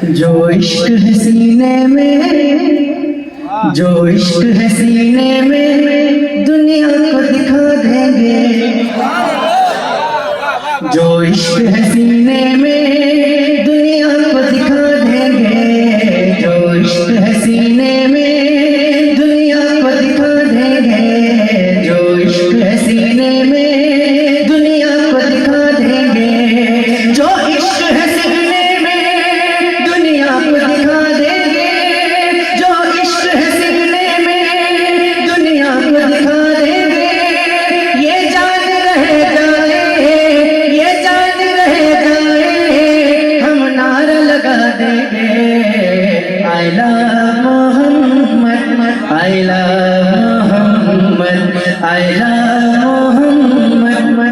जो इश्क है सीने में, जो इश्क है सीने में दुनिया को दिखा देंगे। जो इश्क है सीने में दुनिया को दिखा देंगे। जो इश्क है सीने में दुनिया को दिखा देंगे। जो इश्क है सीने में दुनिया को दिखा देंगे। जो इश्क है सीने में दुनिया को दिखा देंगे। जो इश्क है सीने में दुनिया को दिखा देंगे। ये जान रहे जाए, ये जान रहे जाए, हम नारा लगा देंगे। I love Mohammad, I love Mohammad, I love Mohammad,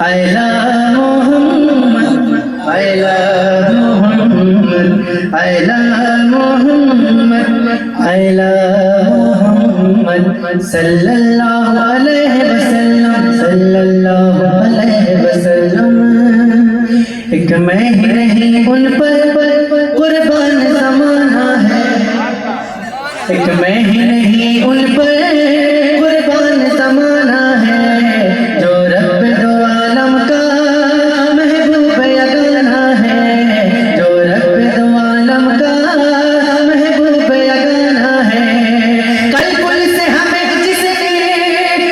I love Mohammad, I love Mohammad, I love Mohammad, I love Mohammad सल्लल्लाहु अलैहि वसल्लम, सल्लल्लाहु अलैहि वसल्लम। एक मैं ही नहीं उन पर कुर्बान ज़माना है। एक मैं ही नहीं उन पर कुर्बान ज़माना है। जो रब दो आलम का महबूब यगाना है। जो रब दो आलम का महबूब यगाना है। कल पुल से हमें जिसने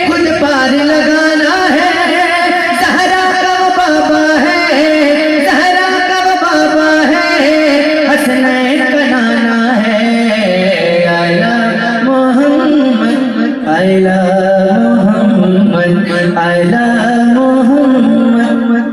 खुद पार लगाना है। ज़हरा का वो बाबा है, ज़हरा का वो बाबा है, हसनैन का नाना है। I love Mohammad, I love Mohammad, I love Mohammad.